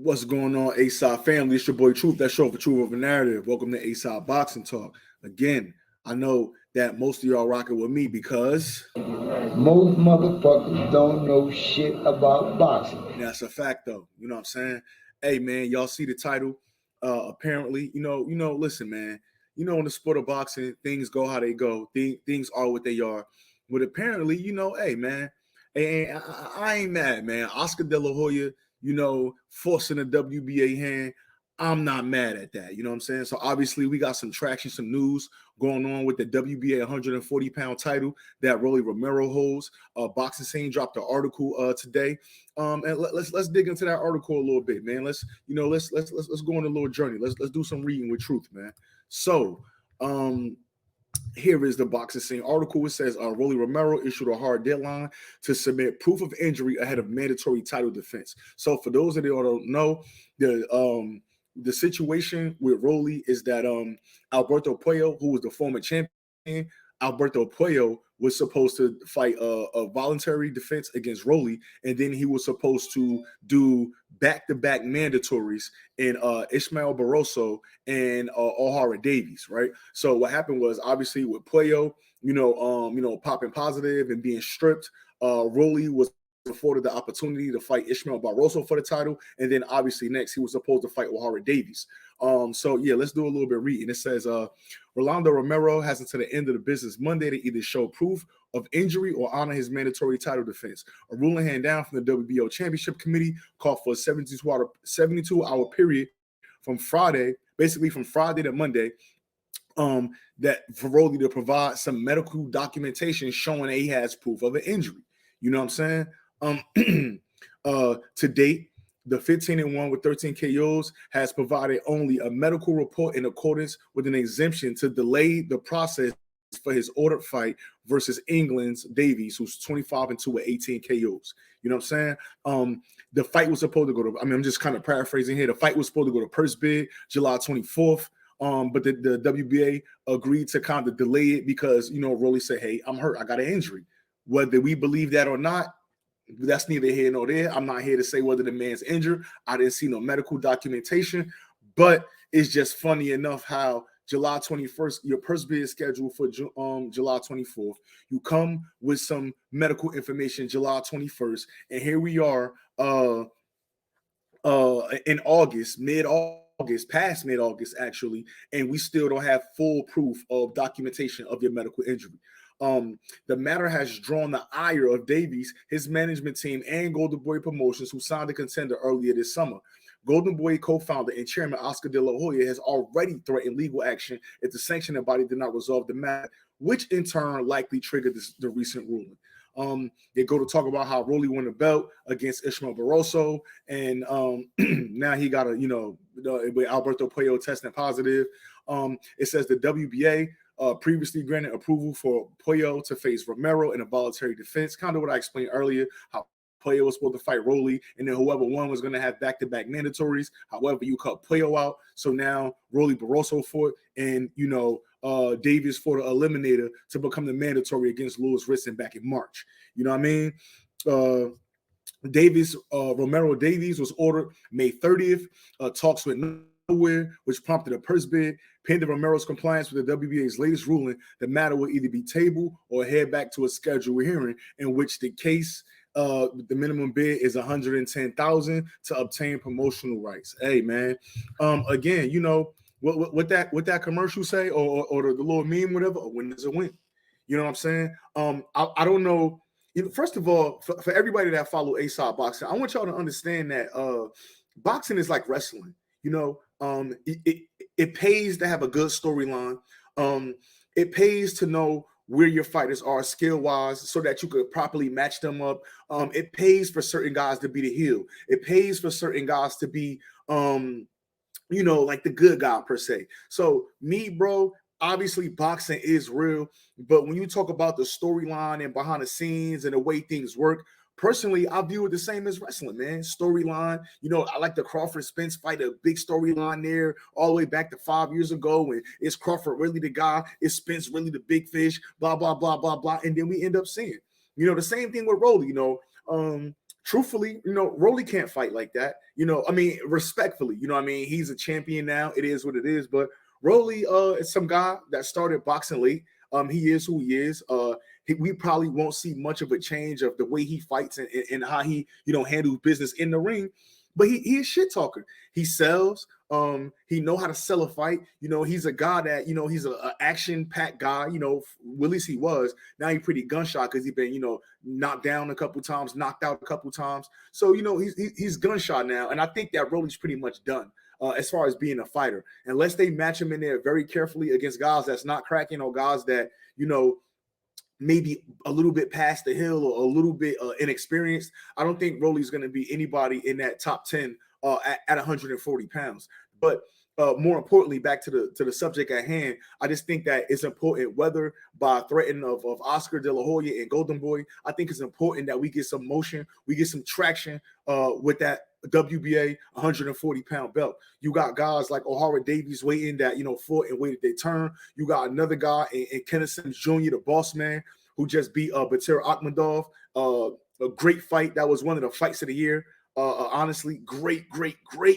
What's going on, A-Side family? It's your boy Truth. That's show for Truth Over Narrative. Welcome to A-Side Boxing Talk. Again, I know that most of y'all rocking with me because most motherfuckers don't know shit about boxing. that's a fact, though. You know what I'm saying? Hey, man, y'all see the title? Apparently, listen, man. In the sport of boxing, things go how they go. Things are what they are. But apparently, hey, man, and I ain't mad, man. Oscar De La Hoya, forcing a WBA hand. I'm not mad at that. You know what I'm saying? So obviously we got some traction, some news going on with the WBA 140-pound title that Rollie Romero holds. Boxing Scene dropped an article today. And let's dig into that article a little bit, man. Let's go on a little journey. Let's do some reading with truth, man. So here is the Boxing Scene article. It says Rollie Romero issued a hard deadline to submit proof of injury ahead of mandatory title defense. So for those that don't know, the situation with Rollie is that Alberto Puello, who was the former champion, Alberto Puello was supposed to fight a voluntary defense against Rollie, and then he was supposed to do back-to-back mandatories in Ismael Barroso and O'Hara Davies, right? So what happened was obviously with Puello, popping positive and being stripped, Rollie was afforded the opportunity to fight Ismael Barroso for the title, and then obviously next he was supposed to fight O'Hara Davies. So yeah, let's do a little bit of reading. It says Rolando Romero has until the end of the business Monday to either show proof of injury or honor his mandatory title defense. A ruling hand down from the WBO Championship Committee called for a 72-hour period from Friday, basically from Friday to Monday, that for Rollie to provide some medical documentation showing that he has proof of an injury. You know what I'm saying? To date, the 15-1 with 13 KOs has provided only a medical report in accordance with an exemption to delay the process for his ordered fight versus England's Davies, who's 25-2 with 18 KOs. You know what I'm saying? The fight was supposed to go to, I'm just kind of paraphrasing here. The fight was supposed to go to purse bid July 24th. But the WBA agreed to kind of delay it because, Rollie said, hey, I'm hurt. I got an injury. Whether we believe that or not, that's neither here nor there. I'm not here to say whether the man's injured. I didn't see no medical documentation, but it's just funny enough how July 21st, your purse bid is scheduled for July 24th. You come with some medical information July 21st, and here we are in August, past mid-August actually, and we still don't have full proof of documentation of your medical injury. The matter has drawn the ire of Davies, his management team, and Golden Boy Promotions, who signed a contender earlier this summer. Golden Boy co-founder and chairman Oscar De La Hoya has already threatened legal action if the sanctioning body did not resolve the matter, which in turn likely triggered the recent ruling. They go to talk about how Rollie won the belt against Ismael Barroso, and now he got with Alberto Puello testing positive. It says the WBA previously granted approval for Puello to face Romero in a voluntary defense, kind of what I explained earlier, how Puello was supposed to fight Rollie, and then whoever won was going to have back-to-back mandatories. However, you cut Puello out, so now Rollie Barroso fought, and Davies fought an eliminator to become the mandatory against Louis Ritson back in March. You know what I mean? Romero Davies was ordered May 30th. Talks went nowhere, which prompted a purse bid. Pending Romero's compliance with the WBA's latest ruling, the matter will either be tabled or head back to a scheduled hearing, in which the case, the minimum bid is $110,000 to obtain promotional rights. Hey, man. Again, what that commercial say, or the little meme, whatever, a win is a win. You know what I'm saying? I don't know. First of all, for everybody that follow A-Side Boxing, I want y'all to understand that boxing is like wrestling. It pays to have a good storyline. It pays to know where your fighters are skill-wise so that you could properly match them up. It pays for certain guys to be the heel. It pays for certain guys to be, like the good guy per se. So me, bro, obviously boxing is real, but when you talk about the storyline and behind the scenes and the way things work, personally, I view it the same as wrestling, man. Storyline. I like the Crawford Spence fight, a big storyline there, all the way back to 5 years ago. And is Crawford really the guy? Is Spence really the big fish? Blah, blah, blah, blah, blah. And then we end up seeing, the same thing with Rollie, truthfully, Rollie can't fight like that. I mean, respectfully, I mean, he's a champion now. It is what it is. But Rollie is some guy that started boxing late. He is who he is. We probably won't see much of a change of the way he fights and how he, handles business in the ring. But he is shit talker. He sells. He know how to sell a fight. He's a guy that, he's a action-packed guy. Well, at least he was. Now he's pretty gunshot because he's been, knocked down a couple times, knocked out a couple times. So, he's gunshot now. And I think that Rollie's pretty much done as far as being a fighter. Unless they match him in there very carefully against guys that's not cracking or guys that, maybe a little bit past the hill or a little bit inexperienced. I don't think Rollie's going to be anybody in that top 10 at 140 pounds. But more importantly, back to the subject at hand, I just think that it's important, whether by threatening of Oscar De La Hoya and Golden Boy, I think it's important that we get some motion, we get some traction with that WBA 140-pound belt. You got guys like O'Hara Davies waiting that, fought and waited their turn. You got another guy in Kenneth Sims Jr., the boss man, who just beat Batir Akhmadov. A great fight. That was one of the fights of the year. Honestly, great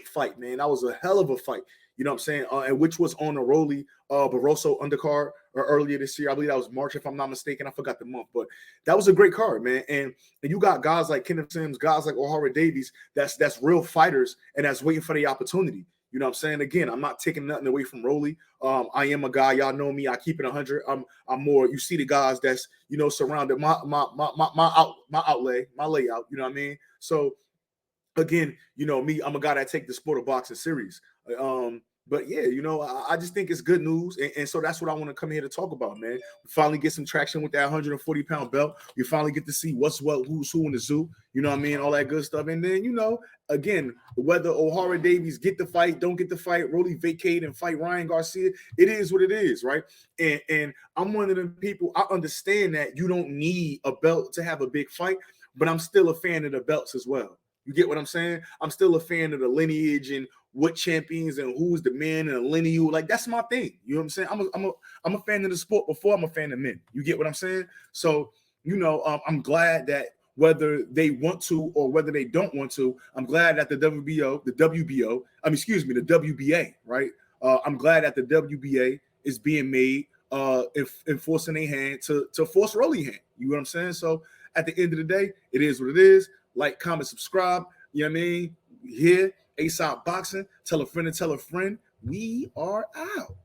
fight, man. That was a hell of a fight. You know what I'm saying? And which was on a Rollie Barroso undercard earlier this year. I believe that was March, if I'm not mistaken. I forgot the month, but that was a great card, man. And you got guys like Kenneth Sims, guys like O'Hara Davies, that's real fighters and that's waiting for the opportunity. You know what I'm saying? Again, I'm not taking nothing away from Rollie. I am a guy, y'all know me. I keep it 100. I'm more. You see the guys that's surrounded my outlay, my layout. You know what I mean? So again, me, I'm a guy that take the sport of boxing serious. But yeah, I just think it's good news. And so that's what I want to come here to talk about, man. We finally get some traction with that 140-pound belt. We finally get to see what's what, who's who in the zoo. You know what I mean? All that good stuff. And then, again, whether O'Hara Davies get the fight, don't get the fight, Rollie vacate and fight Ryan Garcia, it is what it is, right? And I'm one of the people, I understand that you don't need a belt to have a big fight, but I'm still a fan of the belts as well. You get what I'm saying? I'm still a fan of the lineage and what champions and who's the man and the lineage. Like, that's my thing. You know what I'm saying? I'm a fan of the sport before I'm a fan of men. You get what I'm saying? So, I'm glad that whether they want to or whether they don't want to, I'm glad that the WBA, right? I'm glad that the WBA is being made enforcing their hand to force Rollie hand. You know what I'm saying? So at the end of the day, it is what it is. Like, comment, subscribe. You know what I mean? Here, ASOP Boxing. Tell a friend and tell a friend. We are out.